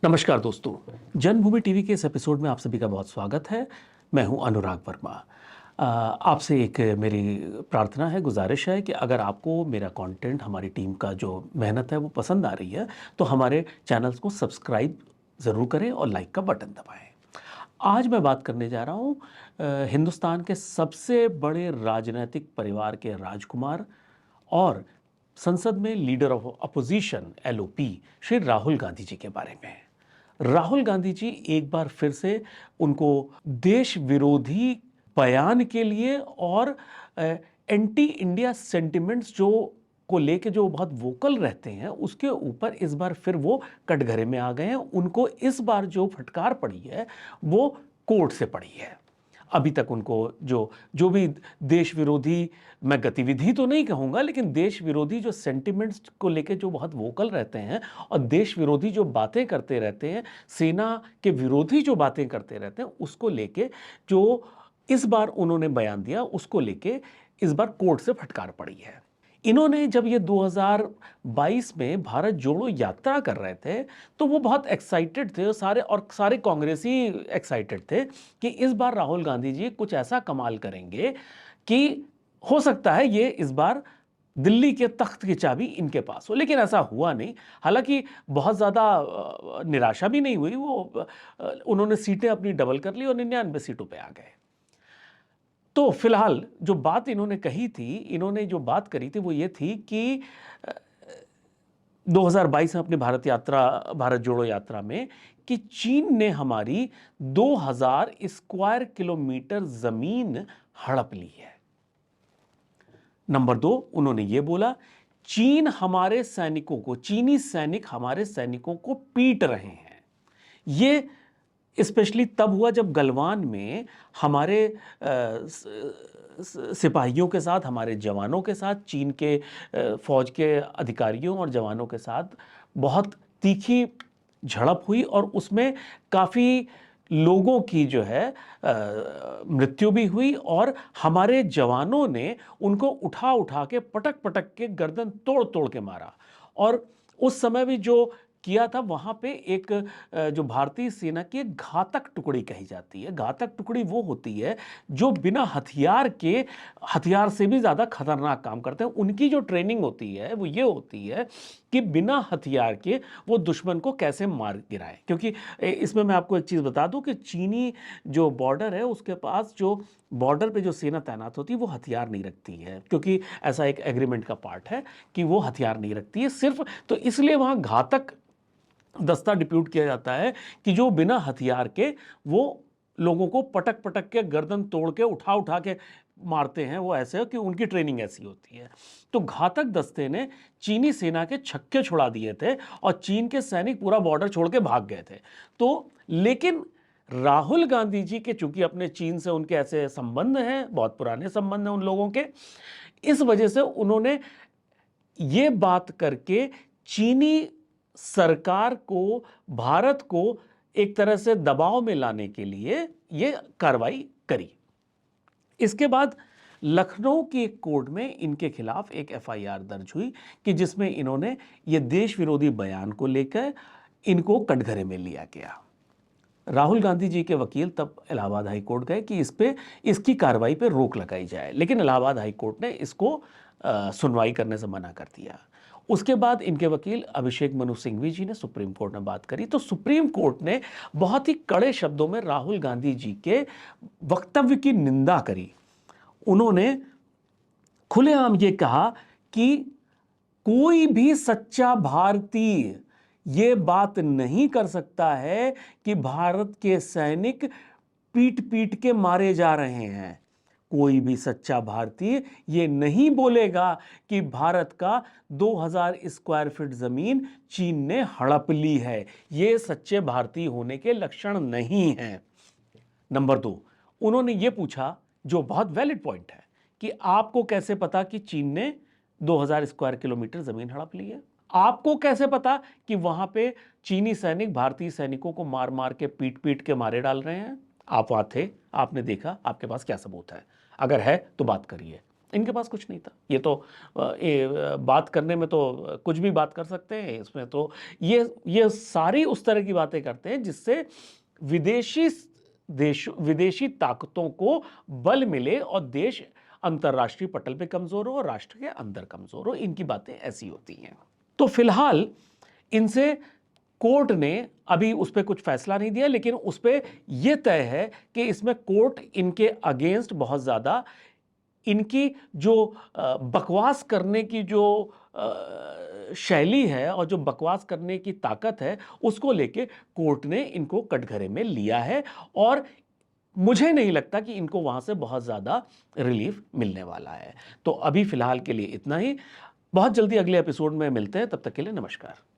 नमस्कार दोस्तों। जन्मभूमि टीवी के इस एपिसोड में आप सभी का बहुत स्वागत है। मैं हूं अनुराग वर्मा। आपसे एक मेरी प्रार्थना है, गुजारिश है कि अगर आपको मेरा कंटेंट, हमारी टीम का जो मेहनत है वो पसंद आ रही है तो हमारे चैनल्स को सब्सक्राइब ज़रूर करें और लाइक का बटन दबाएं। आज मैं बात करने जा रहा हूं हिंदुस्तान के सबसे बड़े राजनीतिक परिवार के राजकुमार और संसद में leader of opposition LOP Shri Rahul Gandhi ji के बारे में। राहुल गांधी जी एक बार फिर से उनको देश विरोधी बयान के लिए और एंटी इंडिया सेंटिमेंट्स जो को लेके जो बहुत वोकल रहते हैं उसके ऊपर इस बार फिर वो कटघरे में आ गए हैं। उनको इस बार जो फटकार पड़ी है वो कोर्ट से पड़ी है। अभी तक उनको जो जो भी देश विरोधी, मैं गतिविधि तो नहीं कहूँगा, लेकिन देश विरोधी जो सेंटिमेंट्स को लेके जो बहुत वोकल रहते हैं और देश विरोधी जो बातें करते रहते हैं, सेना के विरोधी जो बातें करते रहते हैं, उसको लेके जो इस बार उन्होंने बयान दिया, उसको लेके इस बार कोर्ट से फटकार पड़ी है। इन्होंने जब ये 2022 में भारत जोड़ो यात्रा कर रहे थे तो वो बहुत एक्साइटेड थे, सारे कांग्रेसी एक्साइटेड थे कि इस बार राहुल गांधी जी कुछ ऐसा कमाल करेंगे कि हो सकता है ये इस बार दिल्ली के तख्त की चाबी इनके पास हो। लेकिन ऐसा हुआ नहीं। हालांकि बहुत ज़्यादा निराशा भी नहीं हुई। उन्होंने सीटें अपनी डबल कर ली और 99 सीटों पे आ गए। तो फिलहाल जो बात इन्होंने कही थी, इन्होंने जो बात करी थी वो ये थी कि 2022 में अपनी भारत जोड़ो यात्रा में कि चीन ने हमारी 2000 स्क्वायर किलोमीटर जमीन हड़प ली है। नंबर 2, उन्होंने ये बोला चीनी सैनिक हमारे सैनिकों को पीट रहे हैं। ये स्पेशली तब हुआ जब गलवान में हमारे सिपाहियों के साथ, हमारे जवानों के साथ, चीन के फौज के अधिकारियों और जवानों के साथ बहुत तीखी झड़प हुई और उसमें काफ़ी लोगों की जो है मृत्यु भी हुई और हमारे जवानों ने उनको उठा उठा के पटक पटक के गर्दन तोड़ तोड़ के मारा। और उस समय भी जो किया था वहां पे एक जो भारतीय सेना की एक घातक टुकड़ी कही जाती है। घातक टुकड़ी वो होती है जो बिना हथियार से भी ज्यादा खतरनाक काम करते हैं। उनकी जो ट्रेनिंग होती है वो ये होती है कि बिना हथियार के वो दुश्मन को कैसे मार गिराए। क्योंकि इसमें मैं आपको एक चीज बता दूं कि चीनी जो बॉर्डर है उसके पास जो बॉर्डर पे जो सेना तैनात होती है वो हथियार नहीं रखती है, क्योंकि ऐसा एक एग्रीमेंट का पार्ट है कि वो हथियार नहीं रखती है सिर्फ। तो इसलिए वहां घातक दस्ता डिप्यूट किया जाता है कि जो बिना हथियार के वो लोगों को पटक पटक के गर्दन तोड़ के उठा उठा के मारते हैं। वो ऐसे कि उनकी ट्रेनिंग ऐसी होती है। तो घातक दस्ते ने चीनी सेना के छक्के छुड़ा दिए थे और चीन के सैनिक पूरा बॉर्डर छोड़ के भाग गए थे। तो लेकिन राहुल गांधी जी के चूंकि अपने चीन से उनके ऐसे संबंध हैं, बहुत पुराने संबंध हैं उन लोगों के, इस वजह से उन्होंने ये बात करके चीनी सरकार को, भारत को एक तरह से दबाव में लाने के लिए ये कार्रवाई करी। इसके बाद लखनऊ की एक कोर्ट में इनके खिलाफ एक एफआईआर दर्ज हुई कि जिसमें इन्होंने ये देश विरोधी बयान को लेकर इनको कटघरे में लिया गया। राहुल गांधी जी के वकील तब इलाहाबाद हाई कोर्ट गए कि इसकी कार्रवाई पे रोक लगाई जाए, लेकिन इलाहाबाद हाई कोर्ट ने इसको सुनवाई करने से मना कर दिया। उसके बाद इनके वकील अभिषेक मनु सिंघवी जी ने सुप्रीम कोर्ट में बात करी तो सुप्रीम कोर्ट ने बहुत ही कड़े शब्दों में राहुल गांधी जी के वक्तव्य की निंदा करी। उन्होंने खुलेआम ये कहा कि कोई भी सच्चा भारतीय ये बात नहीं कर सकता है कि भारत के सैनिक पीट पीट के मारे जा रहे हैं। कोई भी सच्चा भारतीय ये नहीं बोलेगा कि भारत का 2000 स्क्वायर फीट जमीन चीन ने हड़प ली है। ये सच्चे भारतीय होने के लक्षण नहीं हैं। नंबर 2, उन्होंने ये पूछा जो बहुत वैलिड पॉइंट है कि आपको कैसे पता कि चीन ने 2000 स्क्वायर किलोमीटर जमीन हड़प ली है? आपको कैसे पता कि वहां पे चीनी सैनिक भारतीय सैनिकों को मार मार के पीट पीट के मारे डाल रहे हैं? आप वहां थे, आपने देखा, आपके पास क्या सबूत है? अगर है तो बात करिए। इनके पास कुछ नहीं था। ये तो बात करने में तो कुछ भी बात कर सकते हैं, इसमें तो ये सारी उस तरह की बातें करते हैं जिससे विदेशी ताकतों को बल मिले और देश अंतर्राष्ट्रीय पटल पे कमजोर हो और राष्ट्र के अंदर कमजोर हो। इनकी बातें ऐसी होती हैं। तो फिलहाल इनसे कोर्ट ने अभी उस पर कुछ फैसला नहीं दिया, लेकिन उस पर यह तय है कि इसमें कोर्ट इनके अगेंस्ट बहुत ज्यादा इनकी जो बकवास करने की जो शैली है और जो बकवास करने की ताकत है, उसको लेके कोर्ट ने इनको कटघरे में लिया है। और मुझे नहीं लगता कि इनको वहां से बहुत ज्यादा रिलीफ मिलने वाला है। तो अभी फिलहाल के लिए इतना ही। बहुत जल्दी अगले एपिसोड में मिलते हैं, तब तक के लिए नमस्कार।